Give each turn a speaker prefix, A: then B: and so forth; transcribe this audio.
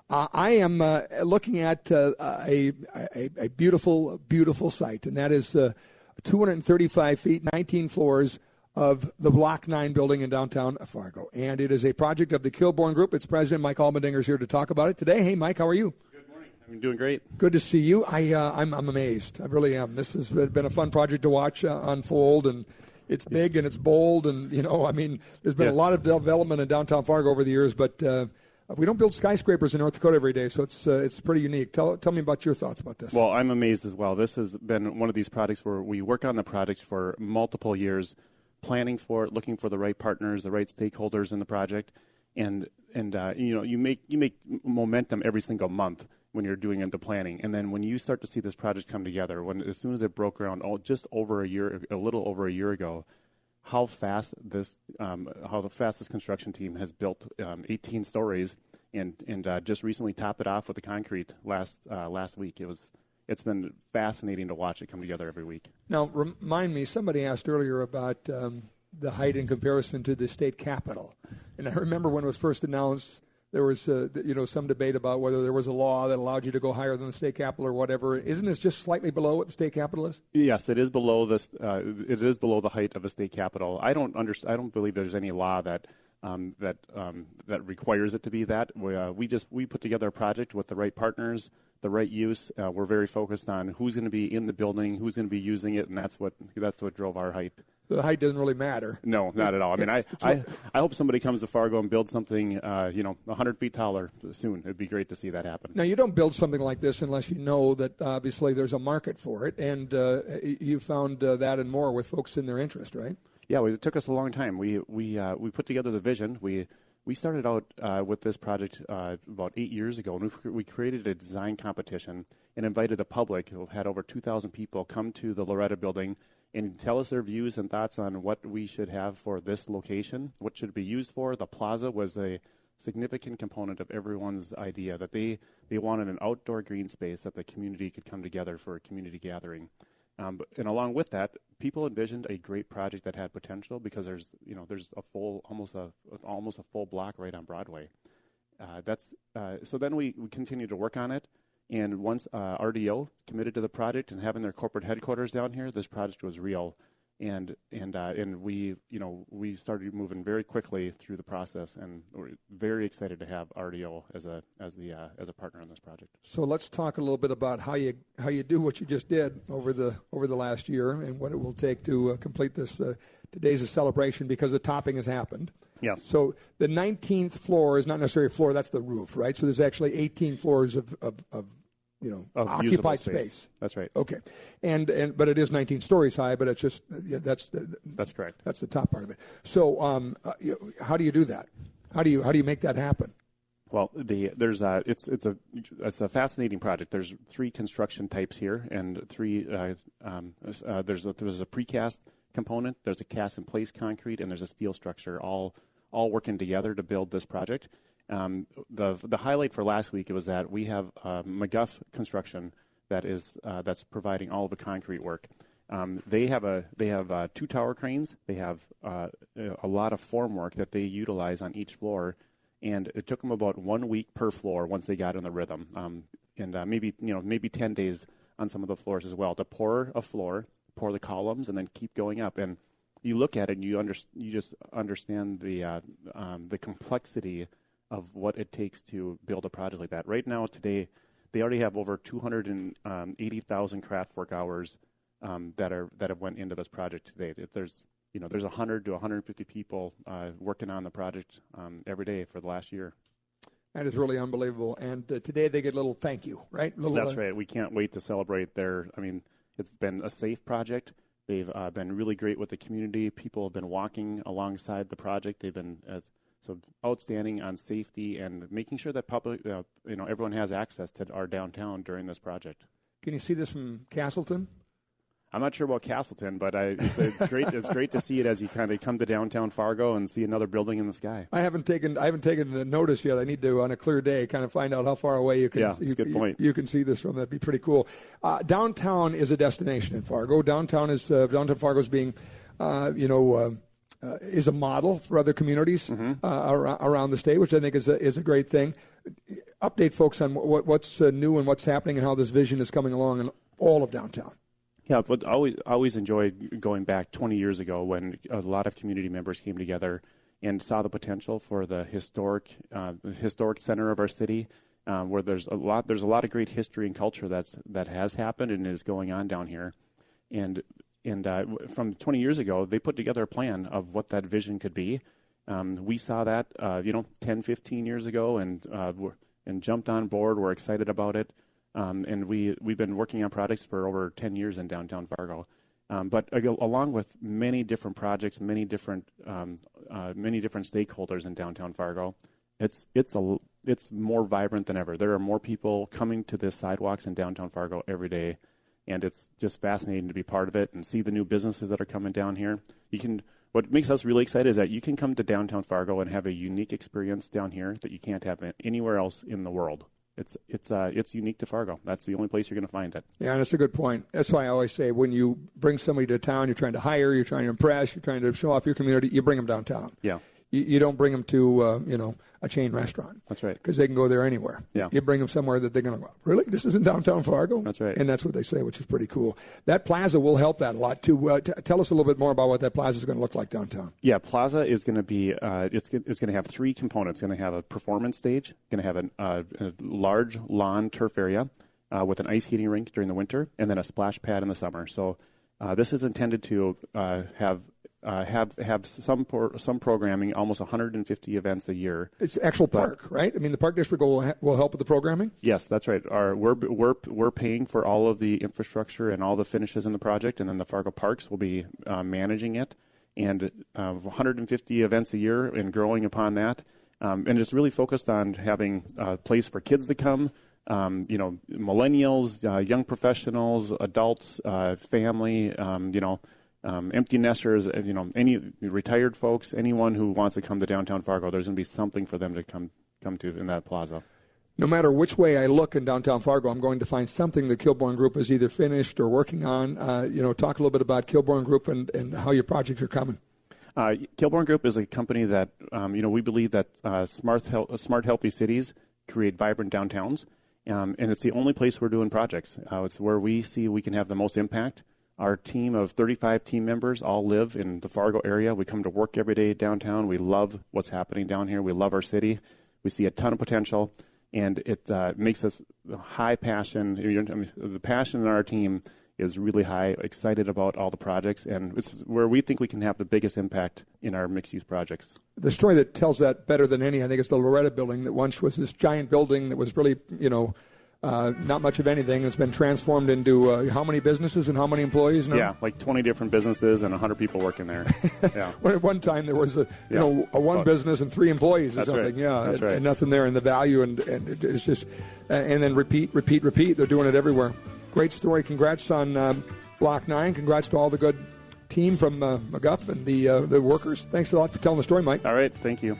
A: I am looking at a beautiful, beautiful site, and that is 235 feet, 19 floors of the Block 9 building in downtown Fargo. And it is a project of the Kilbourne Group. Its president, Mike Allmendinger, is here to talk about it today. Hey, Mike, how are you?
B: Good morning. I'm doing great.
A: Good to see you. I'm amazed. I really am. This has been a fun project to watch unfold, and it's big and it's bold. And, there's been a lot of development in downtown Fargo over the years, but we don't build skyscrapers in North Dakota every day, so it's pretty unique. Tell me about your thoughts about this.
B: Well, I'm amazed as well. This has been one of these projects where we work on the project for multiple years, planning for it, looking for the right partners, the right stakeholders in the project, and you make momentum every single month when you're doing the planning, and then when you start to see this project come together, as soon as it broke ground, just over a little over a year ago, how fast this construction team has built 18 stories, and just recently topped it off with the concrete last week. It's been fascinating to watch it come together every week. Now,
A: remind me, somebody asked earlier about the height in comparison to the state capitol. And I remember when it was first announced, there was some debate about whether there was a law that allowed you to go higher than the state capitol or whatever. Isn't this just slightly below what the state capitol is?
B: Yes, it is below this. It is below the height of the state capitol. I don't believe there's any law that requires it to be that. We put together a project with the right partners, the right use. We're very focused on who's going to be in the building, who's going to be using it, and that's what drove our height.
A: The height doesn't really matter.
B: No, not at all. I mean, I hope somebody comes to Fargo and builds something 100 feet taller soon. It'd be great to see that happen.
A: Now, you don't build something like this unless you know that obviously there's a market for it, and you found that and more with folks in their interest, right?
B: Yeah, it took us a long time. We put together the vision. We started out with this project about 8 years ago, and we created a design competition and invited the public. We've had over 2,000 people come to the Loretta building and tell us their views and thoughts on what we should have for this location, what should it be used for. The plaza was a significant component of everyone's idea that they wanted an outdoor green space that the community could come together for a community gathering. And along with that, people envisioned a great project that had potential because there's almost a full block right on Broadway. So then we continued to work on it, and once RDO committed to the project and having their corporate headquarters down here, this project was real, and we started moving very quickly through the process, and we're very excited to have RDO as a partner on this project.
A: So let's talk a little bit about how you do what you just did over the last year and what it will take to complete this. Today's a celebration because the topping has happened.
B: Yes.
A: So the 19th floor is not necessarily a floor; that's the roof, right? So there's actually 18 floors of occupied space.
B: That's right.
A: Okay, but it is 19 stories high. But it's just that's
B: correct.
A: That's the top part of it. So how do you do that? How do you make that happen?
B: Well, it's a fascinating project. There's 3 construction types here, and 3 there's a precast component, there's a cast in place concrete, and there's a steel structure, all working together to build this project. The highlight for last week was that we have McGuff Construction that's providing all of the concrete work. They have 2 tower cranes. They have a lot of formwork that they utilize on each floor, and it took them about 1 week per floor once they got in the rhythm, and maybe 10 days on some of the floors as well to pour a floor, pour the columns, and then keep going up. And you look at it and you just understand the complexity of what it takes to build a project like that. Right now, today, they already have over 280,000 craft work hours that have went into this project today. There's 100 to 150 people working on the project every day for the last year.
A: That is really unbelievable. And today they get a little thank you, right?
B: That's right. We can't wait to celebrate it's been a safe project. They've been really great with the community. People have been walking alongside the project. They've been so outstanding on safety and making sure that everyone has access to our downtown during this project.
A: Can you see this from Castleton?
B: I'm not sure about Castleton, but it's great. It's great to see it as you kind of come to downtown Fargo and see another building in the sky.
A: I haven't taken notice yet. I need to, on a clear day, kind of find out how far away you can.
B: Yeah, that's a good point.
A: You can see this from. That'd be pretty cool. Downtown is a destination in Fargo. Downtown Fargo is being, is a model for other communities around the state, which I think is a great thing. Update folks on what's new and what's happening and how this vision is coming along in all of downtown.
B: Yeah, but always enjoyed going back 20 years ago when a lot of community members came together and saw the potential for the historic center of our city, where there's a lot of great history and culture that has happened and is going on down here, and from 20 years ago they put together a plan of what that vision could be. We saw that 10, 15 years ago and jumped on board. We're excited about it, and we've been working on projects for over 10 years in downtown Fargo. But along with many different projects, many different stakeholders in downtown Fargo, it's more vibrant than ever. There are more people coming to the sidewalks in downtown Fargo every day, and it's just fascinating to be part of it and see the new businesses that are coming down here. What makes us really excited is that you can come to downtown Fargo and have a unique experience down here that you can't have anywhere else in the world. It's unique to Fargo. That's the only place you're going to find it.
A: Yeah, that's a good point. That's why I always say when you bring somebody to town, you're trying to hire, you're trying to impress, you're trying to show off your community, you bring them downtown.
B: Yeah.
A: You don't bring them to a chain restaurant.
B: That's right.
A: Because they can go there anywhere.
B: Yeah.
A: You bring them somewhere that they're going to go, really? This is in downtown Fargo?
B: That's right.
A: And that's what they say, which is pretty cool. That plaza will help that a lot, too. Tell us a little bit more about what that plaza is going to look like downtown.
B: Yeah, Plaza is going to be, it's going to have three components. It's going to have a performance stage, going to have a large lawn turf area with an ice skating rink during the winter, and then a splash pad in the summer. So this is intended to have some programming, almost 150 events a year.
A: It's actual park, right? I mean, the park district will help with the programming.
B: Yes, that's right. We're paying for all of the infrastructure and all the finishes in the project, and then the Fargo Parks will be managing it. And 150 events a year, and growing upon that. And it's really focused on having a place for kids to come. Millennials, young professionals, adults, family. Empty nesters, any retired folks, anyone who wants to come to downtown Fargo, there's going to be something for them to come to in that plaza.
A: No matter which way I look in downtown Fargo, I'm going to find something the Kilbourne Group is either finished or working on. Talk a little bit about Kilbourne Group and how your projects are coming.
B: Kilbourne Group is a company that, we believe that smart, healthy cities create vibrant downtowns, and it's the only place we're doing projects. It's where we see we can have the most impact. Our team of 35 team members all live in the Fargo area. We come to work every day downtown. We love what's happening down here. We love our city. We see a ton of potential, and it makes us high passion. The passion in our team is really high, excited about all the projects, and it's where we think we can have the biggest impact in our mixed-use projects.
A: The story that tells that better than any, I think, is the Loretta building that once was this giant building that was really, not much of anything. It's been transformed into how many businesses and how many employees now?
B: Yeah, like 20 different businesses and 100 people working there. Yeah.
A: At one time there was a one business and 3 employees or
B: that's
A: something.
B: Right.
A: Yeah,
B: that's right.
A: And nothing there in the value, and it's just and then repeat. They're doing it everywhere. Great story. Congrats on Block 9. Congrats to all the good team from McGuff and the workers. Thanks a lot for telling the story, Mike.
B: All right. Thank you.